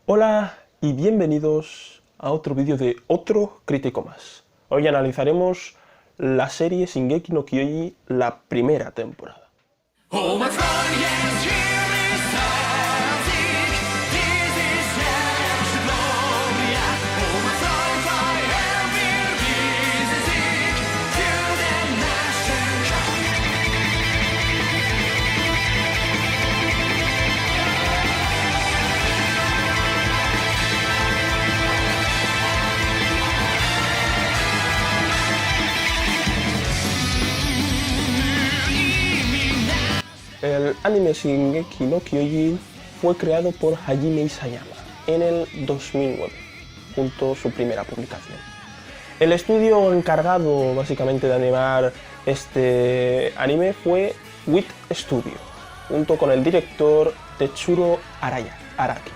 Hola y bienvenidos a otro vídeo de otro crítico más. Hoy analizaremos la serie Shingeki no Kyojin, la primera temporada. El anime Shingeki no Kyojin fue creado por Hajime Isayama en el 2009, junto a su primera publicación. El estudio encargado básicamente de animar este anime fue WIT Studio, junto con el director Tetsuro Araki,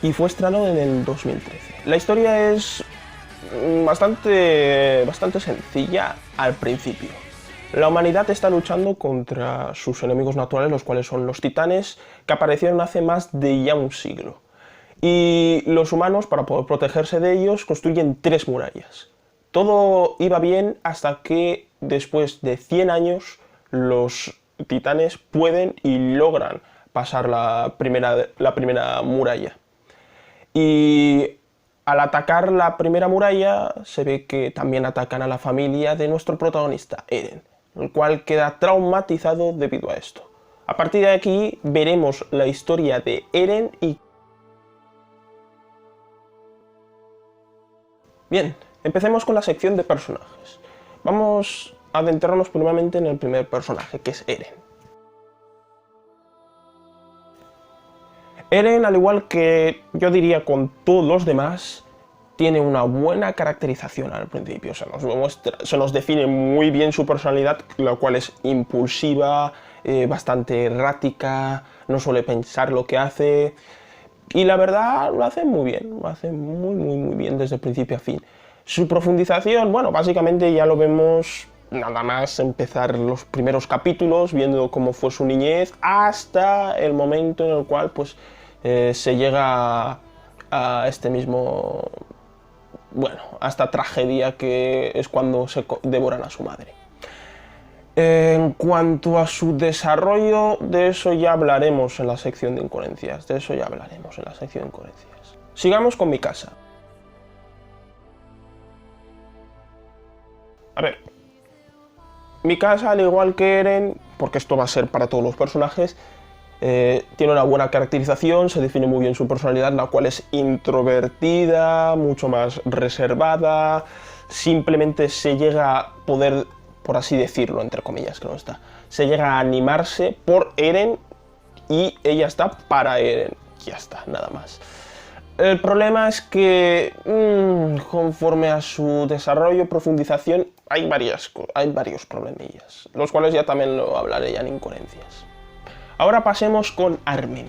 y fue estrenado en el 2013. La historia es bastante sencilla al principio. La humanidad está luchando contra sus enemigos naturales, los cuales son los titanes, que aparecieron hace más de ya un siglo. Y los humanos, para poder protegerse de ellos, construyen 3 murallas. Todo iba bien hasta que, después de 100 años, los titanes pueden y logran pasar la primera muralla. Y al atacar la primera muralla, se ve que también atacan a la familia de nuestro protagonista, Eren, el cual queda traumatizado debido a esto. A partir de aquí veremos la historia de Eren y... Bien, empecemos con la sección de personajes. Vamos a adentrarnos primeramente en el primer personaje, que es Eren. Eren, al igual que yo diría con todos los demás, tiene una buena caracterización al principio. Se nos define muy bien su personalidad, la cual es impulsiva, bastante errática, no suele pensar lo que hace. Y la verdad lo hace muy bien, lo hace muy bien desde principio a fin. Su profundización, bueno, básicamente ya lo vemos nada más empezar los primeros capítulos, viendo cómo fue su niñez, hasta el momento en el cual pues se llega a este mismo... bueno, a esta tragedia que es cuando se devoran a su madre. En cuanto a su desarrollo, de eso ya hablaremos en la sección de incoherencias. Sigamos con Mikasa. A ver, Mikasa, al igual que Eren, porque esto va a ser para todos los personajes, tiene una buena caracterización, se define muy bien su personalidad, la cual es introvertida, mucho más reservada, simplemente se llega a poder, por así decirlo, entre comillas, que no está, se llega a animarse por Eren y ella está para Eren, ya está, nada más. El problema es que conforme a su desarrollo, profundización, hay varios problemillas, los cuales ya también lo hablaré ya en incoherencias. Ahora pasemos con Armin.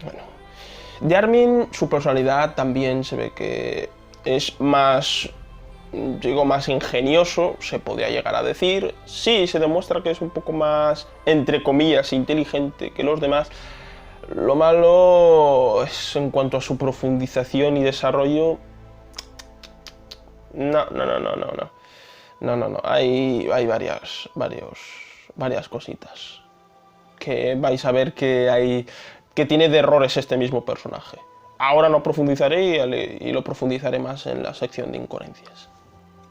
Bueno, de Armin, su personalidad también se ve que es más, más ingenioso, se podría llegar a decir. Sí, se demuestra que es un poco más, entre comillas, inteligente que los demás. Lo malo es en cuanto a su profundización y desarrollo. No. Hay varias cositas que vais a ver que tiene de errores este mismo personaje. Ahora no profundizaré y lo profundizaré más en la sección de incoherencias.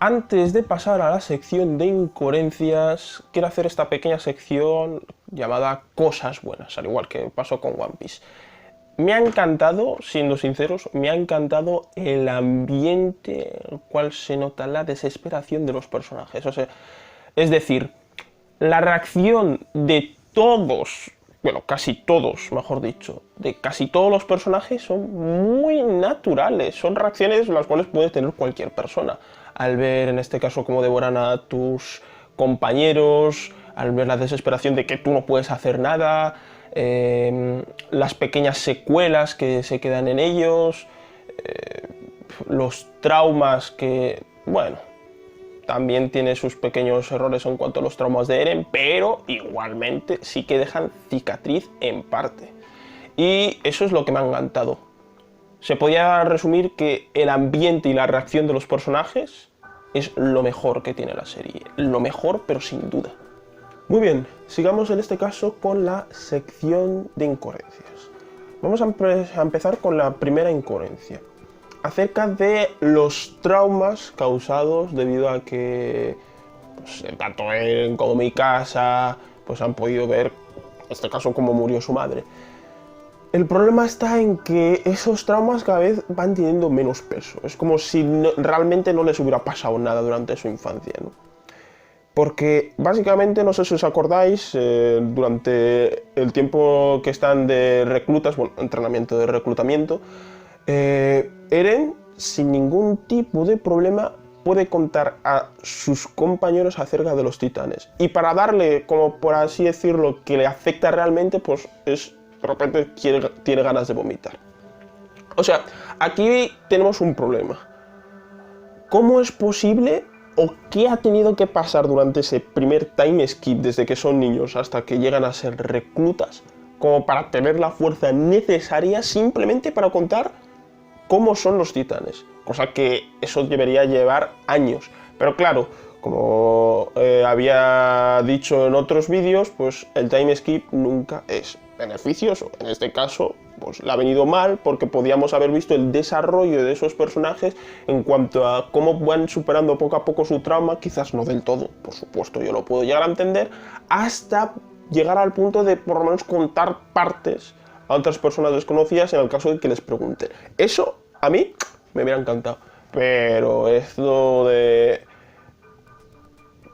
Antes de pasar a la sección de incoherencias, quiero hacer esta pequeña sección llamada Cosas Buenas, al igual que pasó con One Piece. Me ha encantado, siendo sinceros, me ha encantado el ambiente en el cual se nota la desesperación de los personajes. O sea, es decir, la reacción de todos, bueno, casi todos, mejor dicho, de casi todos los personajes son muy naturales. Son reacciones las cuales puede tener cualquier persona. Al ver, en este caso, cómo devoran a tus compañeros, al ver la desesperación de que tú no puedes hacer nada, las pequeñas secuelas que se quedan en ellos, los traumas que, bueno, también tiene sus pequeños errores en cuanto a los traumas de Eren, pero igualmente sí que dejan cicatriz en parte. Y eso es lo que me ha encantado. Se podía resumir que el ambiente y la reacción de los personajes es lo mejor que tiene la serie. Lo mejor, pero sin duda. Muy bien, sigamos en este caso con la sección de incoherencias. Vamos a empezar con la primera incoherencia. Acerca de los traumas causados debido a que pues, tanto él como Mikasa pues, han podido ver, en este caso, cómo murió su madre. El problema está en que esos traumas cada vez van teniendo menos peso. Es como si realmente no les hubiera pasado nada durante su infancia, ¿no? Porque básicamente, no sé si os acordáis, durante el tiempo que están de reclutas, bueno, entrenamiento de reclutamiento, Eren, sin ningún tipo de problema, puede contar a sus compañeros acerca de los titanes. Y para darle, como por así decirlo, que le afecta realmente, pues de repente tiene ganas de vomitar. O sea, aquí tenemos un problema. ¿Cómo es posible o qué ha tenido que pasar durante ese primer time skip, desde que son niños hasta que llegan a ser reclutas, como para tener la fuerza necesaria simplemente para contar cómo son los titanes? Cosa que eso debería llevar años. Pero claro, como había dicho en otros vídeos, pues el time skip nunca es beneficioso. En este caso, pues le ha venido mal porque podíamos haber visto el desarrollo de esos personajes en cuanto a cómo van superando poco a poco su trauma, quizás no del todo, por supuesto, yo lo puedo llegar a entender, hasta llegar al punto de por lo menos contar partes a otras personas desconocidas en el caso de que les pregunten. Eso a mí me hubiera encantado, pero esto de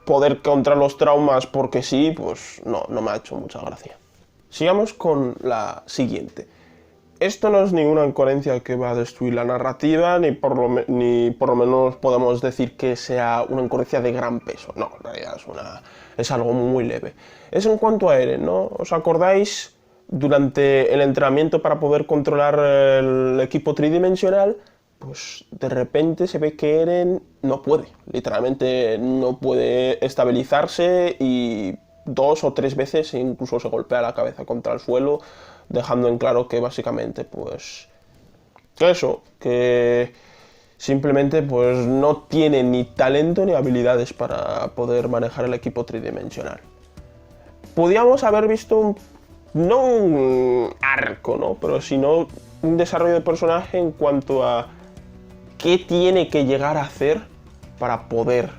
poder contar los traumas porque sí, pues no me ha hecho mucha gracia. Sigamos con la siguiente. Esto no es ninguna incoherencia que va a destruir la narrativa, ni por lo menos podemos decir que sea una incoherencia de gran peso. No, en realidad es algo muy leve. Es en cuanto a Eren, ¿no? ¿Os acordáis? Durante el entrenamiento para poder controlar el equipo tridimensional, pues de repente se ve que Eren no puede, literalmente no puede estabilizarse y 2 o 3 veces incluso se golpea la cabeza contra el suelo, dejando en claro que básicamente pues que simplemente pues no tiene ni talento ni habilidades para poder manejar el equipo tridimensional. Podíamos haber visto no un arco, ¿no? Pero sino un desarrollo de personaje en cuanto a qué tiene que llegar a hacer para poder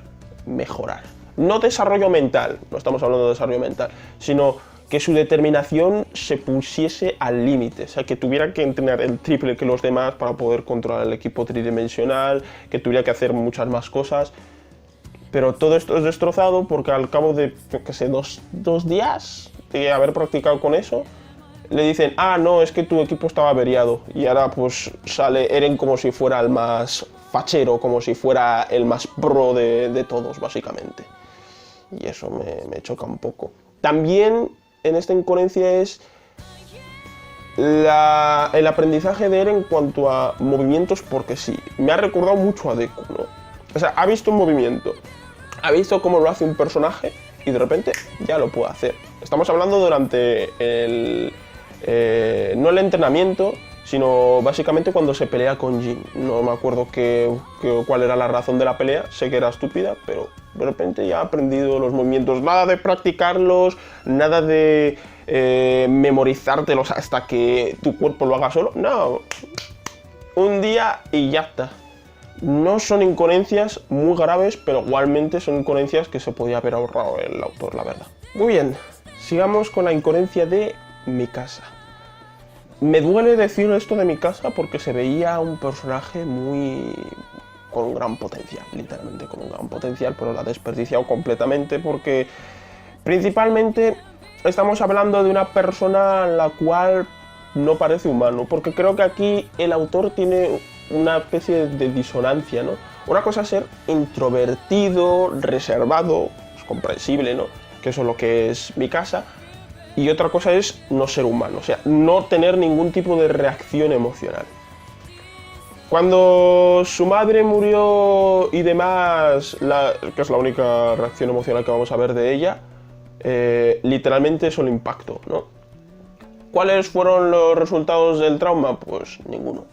mejorar. No desarrollo mental, no estamos hablando de desarrollo mental, sino que su determinación se pusiese al límite, o sea, que tuviera que entrenar el triple que los demás para poder controlar el equipo tridimensional, que tuviera que hacer muchas más cosas. Pero todo esto es destrozado porque al cabo de, yo qué sé, dos días de haber practicado con eso, le dicen, ah, no, es que tu equipo estaba averiado. Y ahora pues sale Eren como si fuera el más fachero, como si fuera el más pro de todos, básicamente. Y eso me choca un poco. También en esta incoherencia es el aprendizaje de Eren en cuanto a movimientos, porque sí. Me ha recordado mucho a Deku, ¿no? O sea, ha visto un movimiento, ha visto cómo lo hace un personaje y de repente ya lo puede hacer. Estamos hablando durante no el entrenamiento, sino básicamente cuando se pelea con Jin. No me acuerdo cuál era la razón de la pelea, sé que era estúpida, pero de repente ya ha aprendido los movimientos. Nada de practicarlos, nada de memorizártelos hasta que tu cuerpo lo haga solo. No, un día y ya está. No son incoherencias muy graves, pero igualmente son incoherencias que se podía haber ahorrado el autor, la verdad. Muy bien, sigamos con la incoherencia de Mikasa. Me duele decir esto de Mikasa porque se veía un personaje con un gran potencial, literalmente con un gran potencial, pero lo ha desperdiciado completamente porque principalmente estamos hablando de una persona la cual no parece humano, porque creo que aquí el autor tiene una especie de disonancia, ¿no? Una cosa es ser introvertido, reservado, es comprensible, ¿no? Que eso es lo que es Mikasa. Y otra cosa es no ser humano, o sea, no tener ningún tipo de reacción emocional. Cuando su madre murió y demás, que es la única reacción emocional que vamos a ver de ella, literalmente eso le impactó, ¿no? ¿Cuáles fueron los resultados del trauma? Pues ninguno.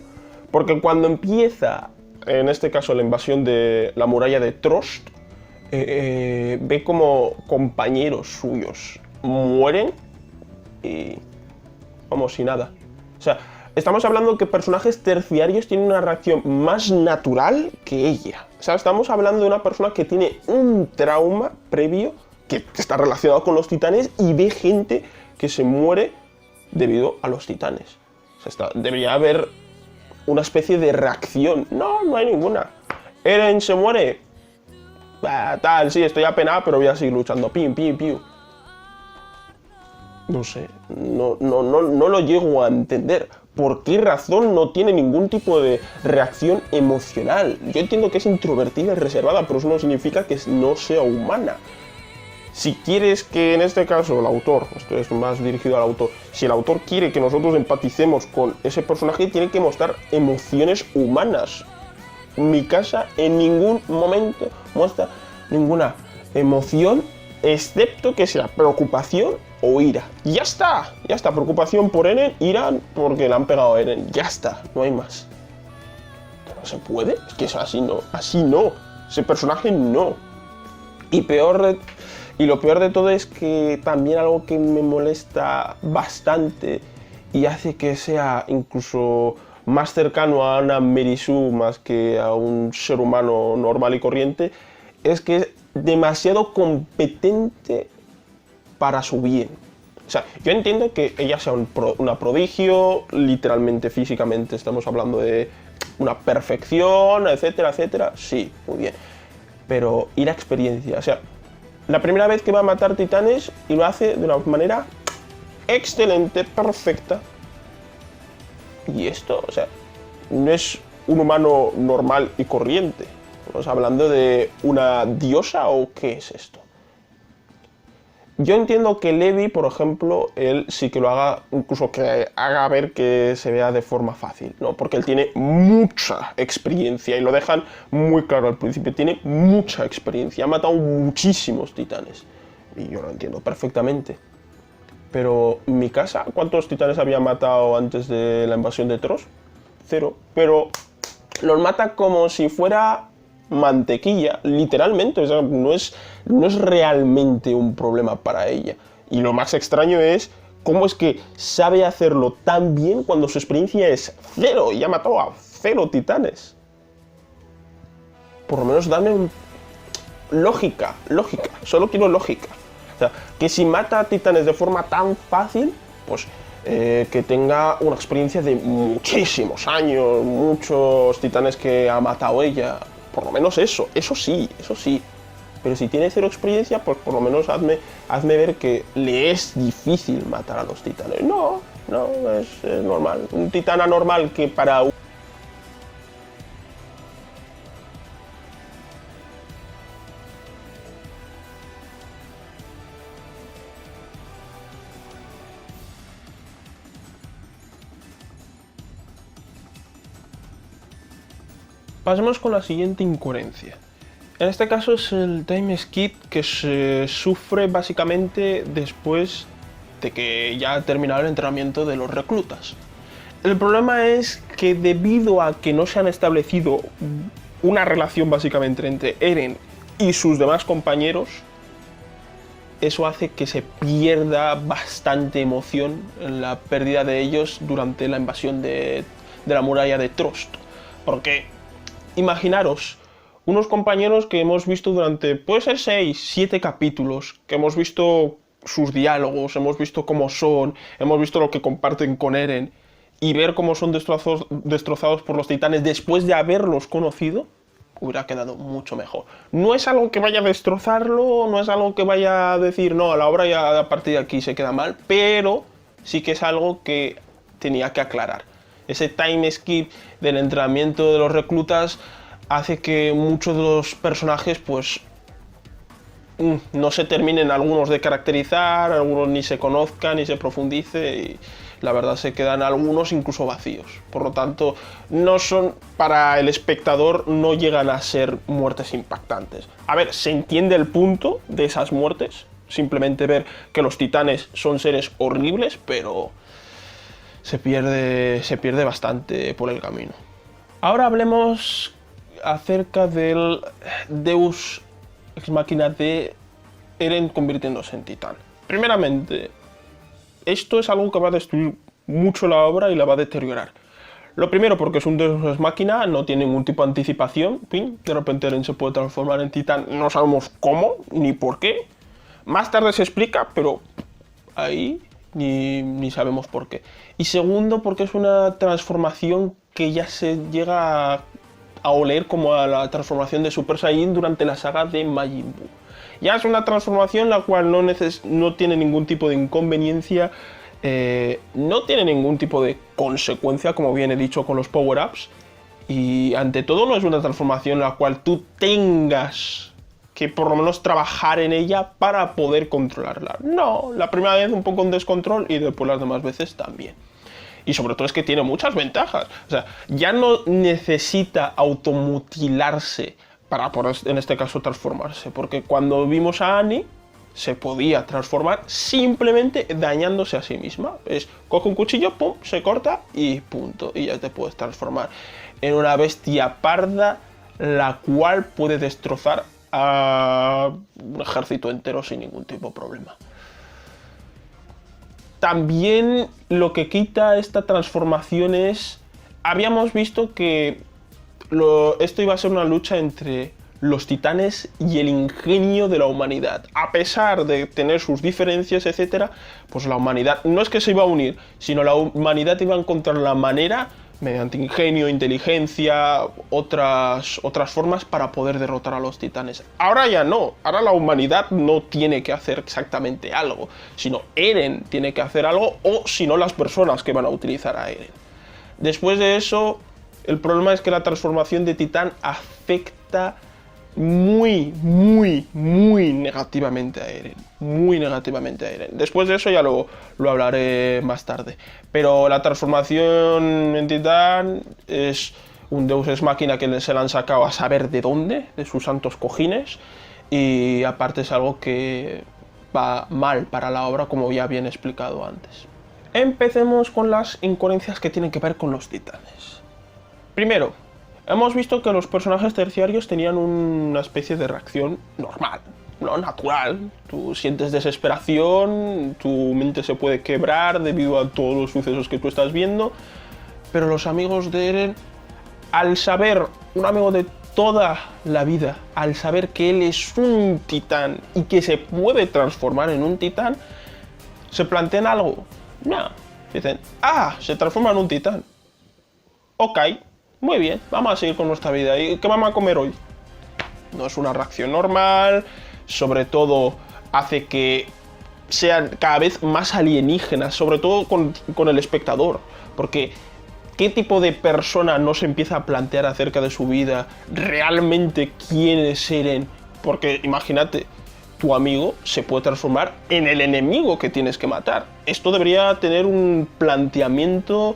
Porque cuando empieza, en este caso, la invasión de la muralla de Trost, ve como compañeros suyos mueren y vamos, sin nada. O sea, estamos hablando que personajes terciarios tienen una reacción más natural que ella. O sea, estamos hablando de una persona que tiene un trauma previo que está relacionado con los titanes y ve gente que se muere debido a los titanes. O sea, debería haber una especie de reacción. No, no hay ninguna. Eren se muere. Tal, sí, estoy apenado, pero voy a seguir luchando. Pim, pim, pim. No sé, no lo llego a entender. ¿Por qué razón no tiene ningún tipo de reacción emocional? Yo entiendo que es introvertida y reservada, pero eso no significa que no sea humana. Si quieres que, en este caso, el autor, esto es más dirigido al autor, si el autor quiere que nosotros empaticemos con ese personaje, tiene que mostrar emociones humanas. Mikasa en ningún momento muestra ninguna emoción, excepto que sea preocupación o ira. Ya está, preocupación por Eren, ira porque le han pegado a Eren, ya está, no hay más. ¿No se puede? Es que es así no, ese personaje no. Y lo peor de todo es que también algo que me molesta bastante y hace que sea incluso más cercano a una Merisu más que a un ser humano normal y corriente, es que es demasiado competente para su bien. O sea, yo entiendo que ella sea una prodigio, literalmente, físicamente, estamos hablando de una perfección, etcétera, etcétera, sí, muy bien. Pero, ¿y la experiencia? O sea, la primera vez que va a matar titanes y lo hace de una manera excelente, perfecta. Y esto, o sea, no es un humano normal y corriente. ¿Estamos hablando de una diosa o qué es esto? Yo entiendo que Levi, por ejemplo, él sí que lo haga, incluso que haga ver que se vea de forma fácil, ¿no? Porque él tiene mucha experiencia y lo dejan muy claro al principio, tiene mucha experiencia, ha matado muchísimos titanes y yo lo entiendo perfectamente. Pero Mikasa, ¿cuántos titanes había matado antes de la invasión de Trost? 0. Pero los mata como si fuera mantequilla, literalmente. O sea, no es realmente un problema para ella. Y lo más extraño es cómo es que sabe hacerlo tan bien cuando su experiencia es 0 y ha matado a 0 titanes. Por lo menos dame lógica. Solo quiero lógica. O sea, que si mata a titanes de forma tan fácil, pues que tenga una experiencia de muchísimos años, muchos titanes que ha matado ella. Por lo menos eso sí. Pero si tiene 0 experiencia, pues por lo menos hazme ver que le es difícil matar a los titanes. No, es normal. Un titán anormal que para Pasemos con la siguiente incoherencia. En este caso es el time skip que se sufre básicamente después de que ya ha terminado el entrenamiento de los reclutas. El problema es que debido a que no se han establecido una relación básicamente entre Eren y sus demás compañeros, eso hace que se pierda bastante emoción en la pérdida de ellos durante la invasión de la muralla de Trost. Porque imaginaros unos compañeros que hemos visto durante, puede ser 6, 7 capítulos, que hemos visto sus diálogos, hemos visto cómo son, hemos visto lo que comparten con Eren, y ver cómo son destrozados por los titanes después de haberlos conocido, hubiera quedado mucho mejor. No es algo que vaya a destrozarlo, no es algo que vaya a decir, no, a la obra ya a partir de aquí se queda mal, pero sí que es algo que tenía que aclarar. Ese time skip del entrenamiento de los reclutas hace que muchos de los personajes pues no se terminen algunos de caracterizar, algunos ni se conozcan ni se profundice y La verdad se quedan algunos incluso vacíos. Por lo tanto, no son, para el espectador, no llegan a ser muertes impactantes. A ver, se entiende el punto de esas muertes. Simplemente ver que los titanes son seres horribles, pero se pierde bastante por el camino. Ahora hablemos acerca del Deus Ex Machina de Eren convirtiéndose en titán. Primeramente, esto es algo que va a destruir mucho la obra y la va a deteriorar. Lo primero porque es un Deus Ex Machina, no tiene ningún tipo de anticipación. ¡Ping! De repente Eren se puede transformar en titán, no sabemos cómo ni por qué. Más tarde se explica, pero ahí ni sabemos por qué. Y segundo, porque es una transformación que ya se llega a oler como a la transformación de Super Saiyan durante la saga de Majin Buu. Ya es una transformación la cual no tiene ningún tipo de inconveniencia, no tiene ningún tipo de consecuencia, como bien he dicho, con los power-ups. Y ante todo no es una transformación la cual tú tengas que por lo menos trabajar en ella para poder controlarla. No, la primera vez un poco en descontrol y después las demás veces también. Y sobre todo es que tiene muchas ventajas. O sea, ya no necesita automutilarse para poder, en este caso, transformarse. Porque cuando vimos a Annie, se podía transformar simplemente dañándose a sí misma. Es, coge un cuchillo, pum, se corta y punto. Y ya te puedes transformar en una bestia parda, la cual puede destrozar a un ejército entero sin ningún tipo de problema. También lo que quita esta transformación es... Habíamos visto que esto iba a ser una lucha entre los titanes y el ingenio de la humanidad. A pesar de tener sus diferencias, etc., pues la humanidad no es que se iba a unir, sino la humanidad iba a encontrar la manera, mediante ingenio, inteligencia, otras formas para poder derrotar a los titanes. Ahora ya no, ahora la humanidad no tiene que hacer exactamente algo, sino Eren tiene que hacer algo, o si no las personas que van a utilizar a Eren. Después de eso, el problema es que la transformación de titán afecta muy negativamente a Eren. Muy negativamente a Eren. Después de eso ya lo hablaré más tarde. Pero la transformación en titán es un Deus Ex Machina que se la han sacado a saber de dónde, de sus santos cojines. Y aparte es algo que va mal para la obra, como ya bien explicado antes. Empecemos con las incoherencias que tienen que ver con los titanes. Primero, hemos visto que los personajes terciarios tenían una especie de reacción normal, ¿no? Natural. Tú sientes desesperación, tu mente se puede quebrar debido a todos los sucesos que tú estás viendo, pero los amigos de Eren, al saber, un amigo de toda la vida, al saber que él es un titán y que se puede transformar en un titán, se plantean algo. No, dicen, se transforma en un titán. Ok. Muy bien, vamos a seguir con nuestra vida. ¿Y qué vamos a comer hoy? No es una reacción normal, sobre todo hace que sean cada vez más alienígenas, sobre todo con el espectador, porque ¿qué tipo de persona no se empieza a plantear acerca de su vida realmente quién es Eren? Porque imagínate, tu amigo se puede transformar en el enemigo que tienes que matar. Esto debería tener un planteamiento,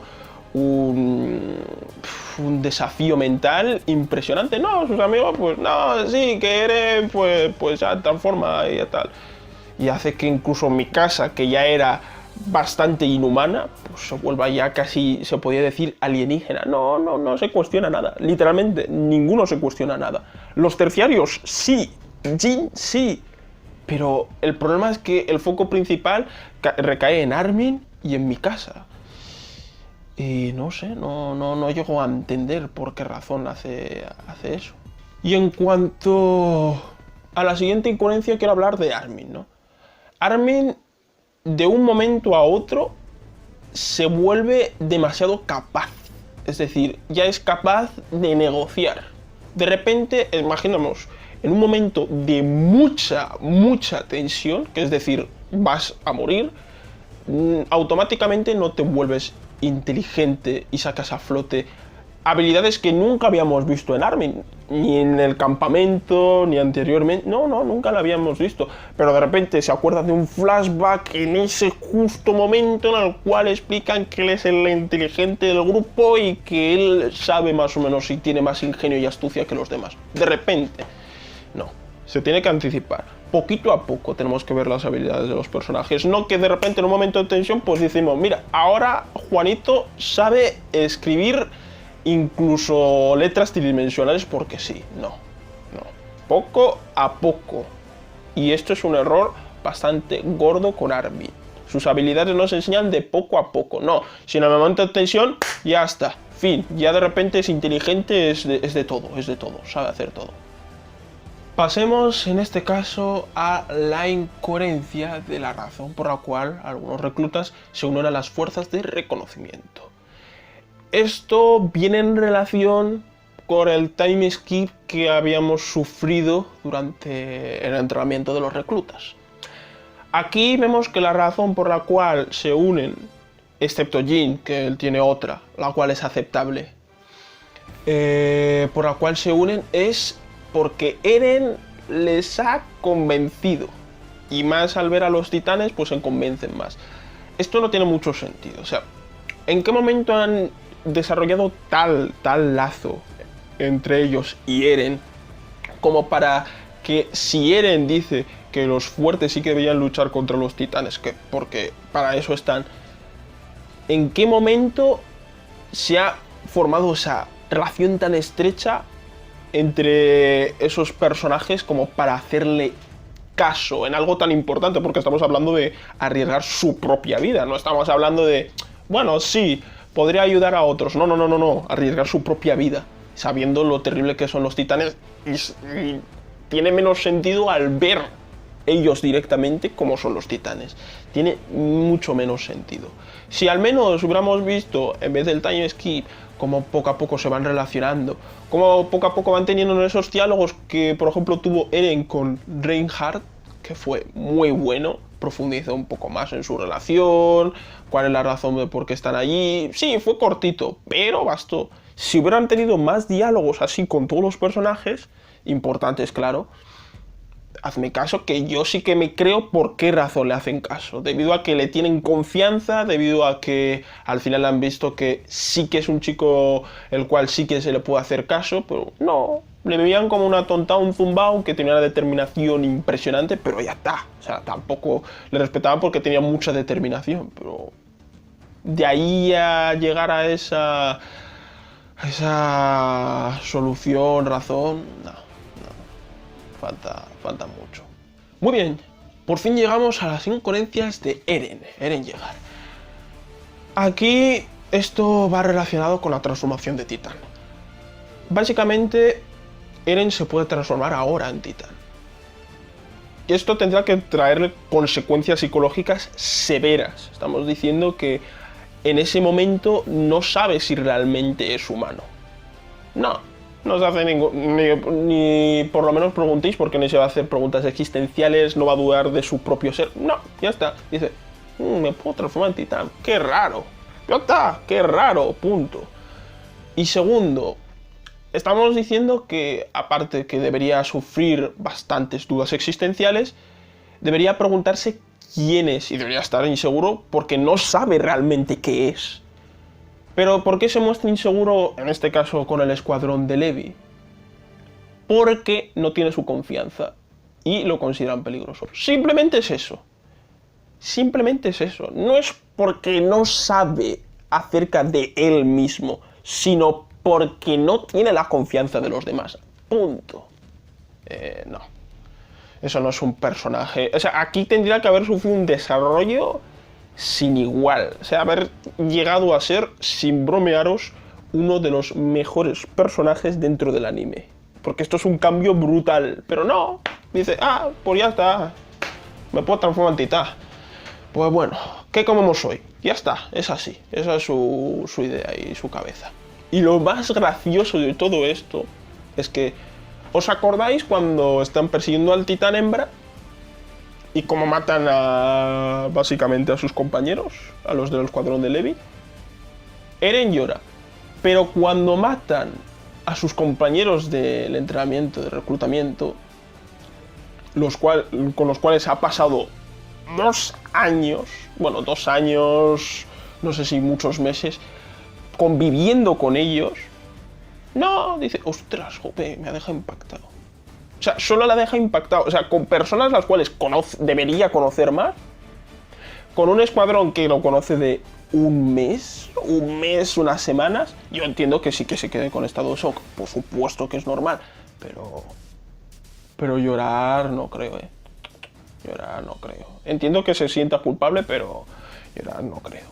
un desafío mental impresionante. No, sus amigos, pues no, sí, que Eren, pues ya transforma y ya tal. Y hace que incluso mi casa, que ya era bastante inhumana, pues se vuelva ya casi, se podría decir, alienígena. No se cuestiona nada. Literalmente, ninguno se cuestiona nada. Los terciarios, sí. Jin, sí. Pero el problema es que el foco principal recae en Armin y en mi casa. Y no sé, no llego a entender por qué razón hace eso. Y en cuanto a la siguiente incoherencia, quiero hablar de Armin, ¿no? Armin, de un momento a otro, se vuelve demasiado capaz. Es decir, ya es capaz de negociar. De repente, imaginemos, en un momento de mucha tensión, que es decir, vas a morir, automáticamente no te vuelves inteligente y sacas a flote habilidades que nunca habíamos visto en Armin, ni en el campamento, ni anteriormente, no, nunca la habíamos visto, pero de repente se acuerdan de un flashback en ese justo momento en el cual explican que él es el inteligente del grupo y que él sabe más o menos si tiene más ingenio y astucia que los demás. De repente, no, se tiene que anticipar. Poquito a poco tenemos que ver las habilidades de los personajes, no que de repente en un momento de tensión pues decimos, mira, ahora Juanito sabe escribir incluso letras tridimensionales porque sí, no. Poco a poco. Y esto es un error bastante gordo con Armin. Sus habilidades nos enseñan de poco a poco, no. Si en el momento de tensión, ya está, fin. Ya de repente es inteligente, es de todo, sabe hacer todo. Pasemos en este caso a la incoherencia de la razón por la cual algunos reclutas se unen a las fuerzas de reconocimiento. Esto viene en relación con el time skip que habíamos sufrido durante el entrenamiento de los reclutas. Aquí vemos que la razón por la cual se unen, excepto Jin, que él tiene otra, la cual es aceptable, por la cual se unen es porque Eren les ha convencido. Y más al ver a los titanes, pues se convencen más. Esto no tiene mucho sentido. O sea, ¿en qué momento han desarrollado tal lazo entre ellos y Eren como para que si Eren dice que los fuertes sí que deberían luchar contra los titanes, porque para eso están, ¿en qué momento se ha formado esa relación tan estrecha entre esos personajes como para hacerle caso en algo tan importante? Porque estamos hablando de arriesgar su propia vida, no estamos hablando de, bueno, sí, podría ayudar a otros. No, arriesgar su propia vida, sabiendo lo terrible que son los titanes, y tiene menos sentido al ver ellos directamente cómo son los titanes. Tiene mucho menos sentido. Si al menos hubiéramos visto, en vez del time skip, cómo poco a poco se van relacionando, cómo poco a poco van teniendo esos diálogos que, por ejemplo, tuvo Eren con Reinhardt, que fue muy bueno, profundizó un poco más en su relación, cuál es la razón de por qué están allí. Sí, fue cortito, pero bastó. Si hubieran tenido más diálogos así con todos los personajes, importantes, claro, hazme caso, que yo sí que me creo por qué razón le hacen caso. Debido a que le tienen confianza, debido a que al final han visto que sí que es un chico el cual sí que se le puede hacer caso, pero no, le veían como una tonta, un zumbao que tenía una determinación impresionante, pero ya está. O sea, tampoco le respetaban porque tenía mucha determinación, pero de ahí a llegar a esa solución, razón, no. Falta mucho. Muy bien, por fin llegamos a las incoherencias de Eren llegar. Aquí esto va relacionado con la transformación de titán. Básicamente, Eren se puede transformar ahora en titán. Y esto tendrá que traerle consecuencias psicológicas severas. Estamos diciendo que en ese momento no sabe si realmente es humano. No se hace ni por lo menos preguntéis, porque no se va a hacer preguntas existenciales, no va a dudar de su propio ser. No, ya está. Dice, me puedo transformar en titán. ¡Qué raro! Ya está, qué raro, punto. Y segundo, estamos diciendo que, aparte que debería sufrir bastantes dudas existenciales, debería preguntarse quién es, y debería estar inseguro porque no sabe realmente qué es. Pero ¿por qué se muestra inseguro, en este caso con el escuadrón de Levi? Porque no tiene su confianza y lo consideran peligroso. Simplemente es eso. Simplemente es eso. No es porque no sabe acerca de él mismo, sino porque no tiene la confianza de los demás. Punto. No. Eso no es un personaje. O sea, aquí tendría que haber sufrido un desarrollo sin igual. O sea, haber llegado a ser, sin bromearos, uno de los mejores personajes dentro del anime. Porque esto es un cambio brutal. Pero no, dice, pues ya está, me puedo transformar en titán. Pues bueno, ¿qué comemos hoy? Ya está, es así. Esa es su idea y su cabeza. Y lo más gracioso de todo esto es que, ¿os acordáis cuando están persiguiendo al titán hembra? Y cómo matan básicamente a sus compañeros, a los del escuadrón de Levi. Eren llora. Pero cuando matan a sus compañeros del entrenamiento, de reclutamiento, con los cuales ha pasado 2 años, bueno, 2 años, no sé si muchos meses, conviviendo con ellos, no, dice, ostras, jope, me ha dejado impactado. O sea, solo la deja impactado. O sea, con personas las cuales debería conocer más, con un escuadrón que lo conoce de un mes, unas semanas, yo entiendo que sí que se quede con estado de shock, por supuesto que es normal, pero llorar no creo, Llorar no creo. Entiendo que se sienta culpable, pero llorar no creo.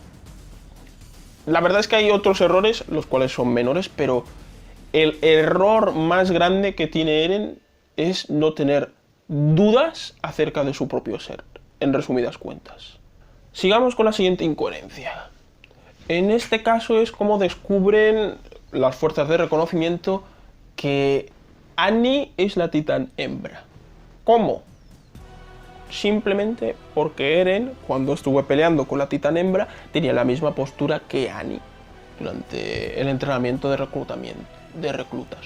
La verdad es que hay otros errores, los cuales son menores, pero el error más grande que tiene Eren es no tener dudas acerca de su propio ser, en resumidas cuentas. Sigamos con la siguiente incoherencia. En este caso es como descubren las fuerzas de reconocimiento que Annie es la titán hembra. ¿Cómo? Simplemente porque Eren, cuando estuvo peleando con la titán hembra, tenía la misma postura que Annie durante el entrenamiento de reclutas.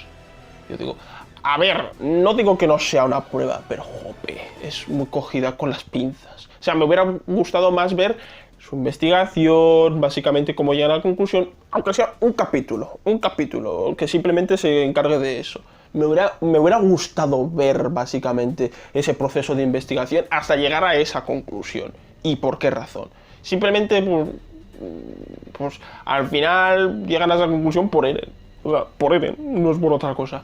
Yo digo, a ver, no digo que no sea una prueba, pero jope, es muy cogida con las pinzas. O sea, me hubiera gustado más ver su investigación, básicamente cómo llega a la conclusión, aunque sea un capítulo que simplemente se encargue de eso. Me hubiera gustado ver básicamente ese proceso de investigación hasta llegar a esa conclusión. ¿Y por qué razón? Simplemente, pues al final llegan a esa conclusión por Eren. O sea, por Eren, no es por otra cosa.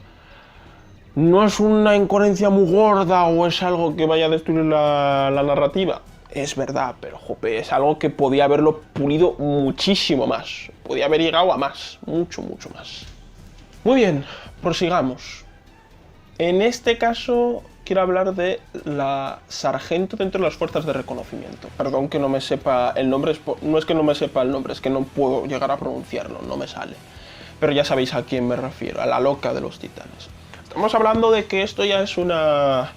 ¿No es una incoherencia muy gorda o es algo que vaya a destruir la narrativa? Es verdad, pero jope, es algo que podía haberlo pulido muchísimo más. Podía haber llegado a más, mucho más. Muy bien, prosigamos. En este caso quiero hablar de la sargento dentro de las fuerzas de reconocimiento. Perdón que no me sepa el nombre, no es que no me sepa el nombre, es que no puedo llegar a pronunciarlo, no me sale. Pero ya sabéis a quién me refiero, a la loca de los titanes. Estamos hablando de que esto ya es una...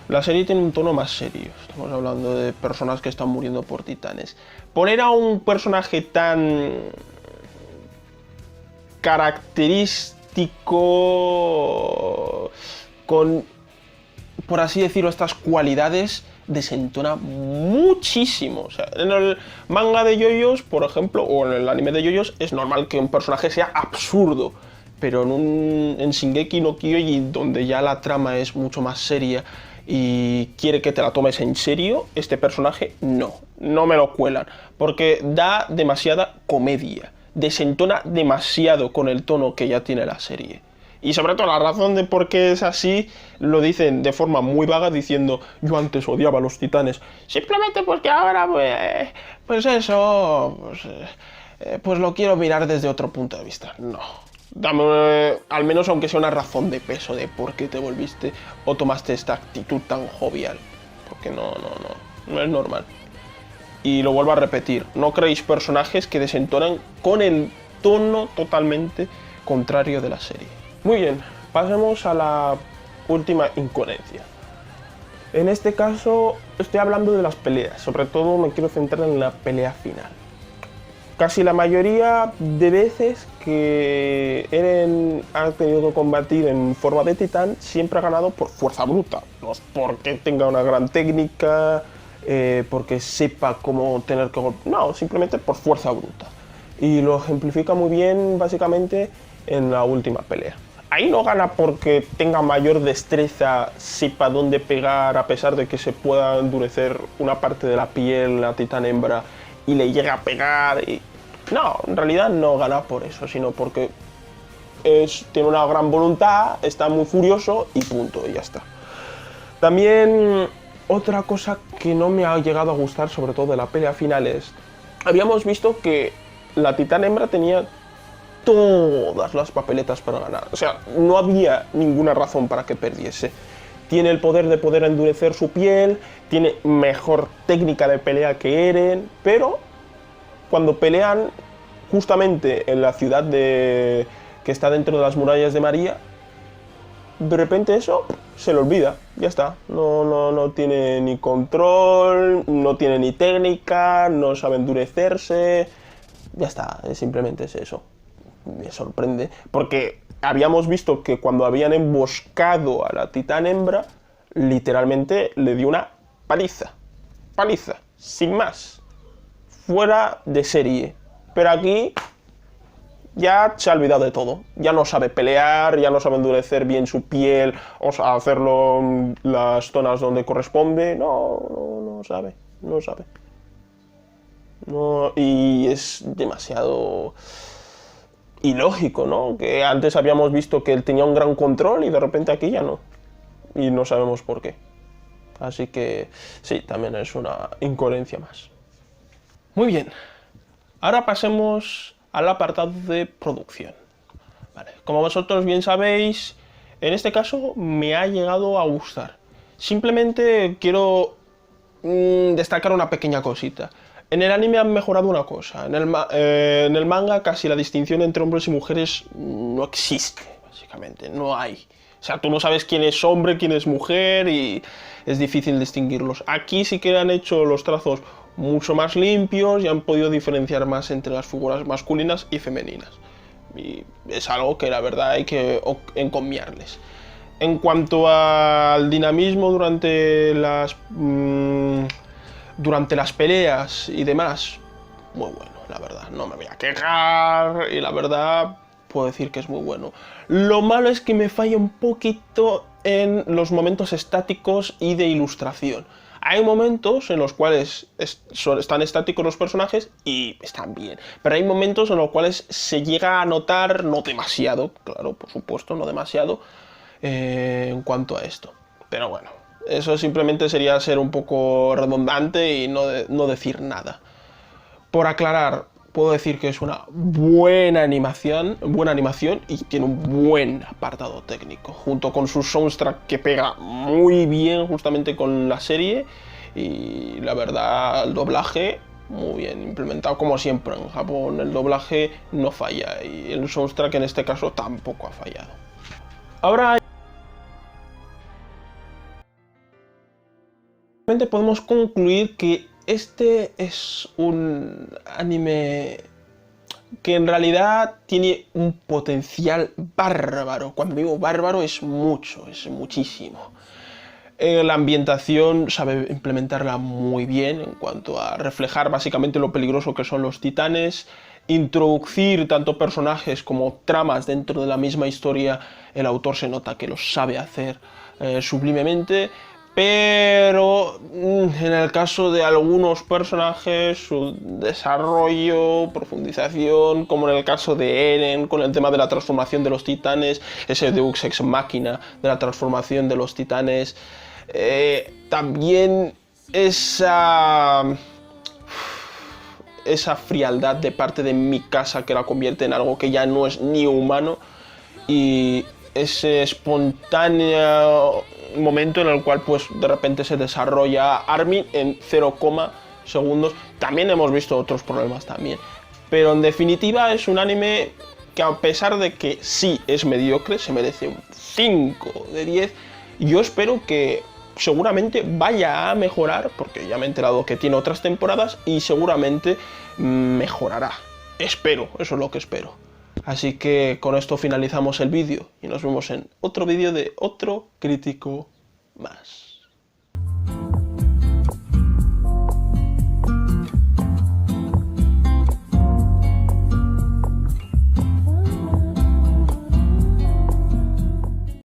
La serie tiene un tono más serio. Estamos hablando de personas que están muriendo por titanes. Poner a un personaje tan característico con, por así decirlo, estas cualidades desentona muchísimo. O sea, en el manga de JoJo's, por ejemplo, o en el anime de JoJo's, es normal que un personaje sea absurdo. Pero en Shingeki no Kyojin, donde ya la trama es mucho más seria y quiere que te la tomes en serio, este personaje no me lo cuelan, porque da demasiada comedia, desentona demasiado con el tono que ya tiene la serie. Y sobre todo la razón de por qué es así lo dicen de forma muy vaga, diciendo yo antes odiaba a los titanes, simplemente porque ahora pues eso, pues lo quiero mirar desde otro punto de vista. No. Dame, al menos aunque sea una razón de peso de por qué te volviste o tomaste esta actitud tan jovial. Porque no es normal. Y lo vuelvo a repetir, no creéis personajes que desentonan con el tono totalmente contrario de la serie. Muy bien, pasemos a la última incoherencia. En este caso estoy hablando de las peleas, sobre todo me quiero centrar en la pelea final. Casi la mayoría de veces que Eren ha tenido que combatir en forma de titán, siempre ha ganado por fuerza bruta. No es porque tenga una gran técnica, porque sepa cómo tener que golpear. No, simplemente por fuerza bruta. Y lo ejemplifica muy bien, básicamente, en la última pelea. Ahí no gana porque tenga mayor destreza, sepa dónde pegar, a pesar de que se pueda endurecer una parte de la piel, la titán hembra, y le llega a pegar. No, en realidad no gana por eso, sino porque tiene una gran voluntad, está muy furioso y punto, y ya está. También otra cosa que no me ha llegado a gustar, sobre todo de la pelea final, es... Habíamos visto que la titán hembra tenía todas las papeletas para ganar. O sea, no había ninguna razón para que perdiese. Tiene el poder de poder endurecer su piel, tiene mejor técnica de pelea que Eren, pero cuando pelean justamente en la ciudad que está dentro de las murallas de María, de repente eso se le olvida, ya está. No tiene ni control, no tiene ni técnica, no sabe endurecerse, ya está, simplemente es eso. me sorprende, porque habíamos visto que cuando habían emboscado a la titán hembra, literalmente le dio una paliza, sin más, fuera de serie. Pero aquí ya se ha olvidado de todo, ya no sabe pelear, ya no sabe endurecer bien su piel, o sea, hacerlo en las zonas donde corresponde, no sabe. No, y es demasiado ilógico, ¿no? Que antes habíamos visto que él tenía un gran control y de repente aquí ya no. Y no sabemos por qué. Así que sí, también es una incoherencia más. Muy bien. Ahora pasemos al apartado de producción. Vale. Como vosotros bien sabéis, en este caso me ha llegado a gustar. Simplemente quiero destacar una pequeña cosita. En el anime han mejorado una cosa. En el manga casi la distinción entre hombres y mujeres no existe, básicamente. No hay. O sea, tú no sabes quién es hombre, quién es mujer y es difícil distinguirlos. Aquí sí que han hecho los trazos mucho más limpios y han podido diferenciar más entre las figuras masculinas y femeninas. Y es algo que la verdad hay que encomiarles. En cuanto al dinamismo durante las peleas y demás, muy bueno, la verdad, no me voy a quejar y la verdad puedo decir que es muy bueno. Lo malo es que me falla un poquito en los momentos estáticos y de ilustración. Hay momentos en los cuales están estáticos los personajes y están bien, pero hay momentos en los cuales se llega a notar, no demasiado, claro, por supuesto, no demasiado, en cuanto a esto. Pero bueno, eso simplemente sería ser un poco redundante y no decir nada. Por aclarar, puedo decir que es una buena animación y tiene un buen apartado técnico, junto con su soundtrack que pega muy bien justamente con la serie y la verdad el doblaje muy bien implementado como siempre en Japón, el doblaje no falla y el soundtrack en este caso tampoco ha fallado. Ahora podemos concluir que este es un anime que en realidad tiene un potencial bárbaro. Cuando digo bárbaro es mucho, es muchísimo. La ambientación sabe implementarla muy bien en cuanto a reflejar básicamente lo peligroso que son los titanes, introducir tanto personajes como tramas dentro de la misma historia. El autor se nota que lo sabe hacer sublimemente. Pero en el caso de algunos personajes, su desarrollo, profundización, como en el caso de Eren, con el tema de la transformación de los titanes, ese Deus Ex Machina de la transformación de los titanes, también esa frialdad de parte de Mikasa que la convierte en algo que ya no es ni humano, y ese espontáneo momento en el cual pues de repente se desarrolla Armin en 0, segundos. También hemos visto otros problemas también, pero en definitiva es un anime que, a pesar de que sí es mediocre, se merece un 5 de 10. Yo espero que seguramente vaya a mejorar, porque ya me he enterado que tiene otras temporadas y seguramente mejorará. Espero, eso es lo que espero. Así que con esto finalizamos el vídeo y nos vemos en otro vídeo de otro crítico más.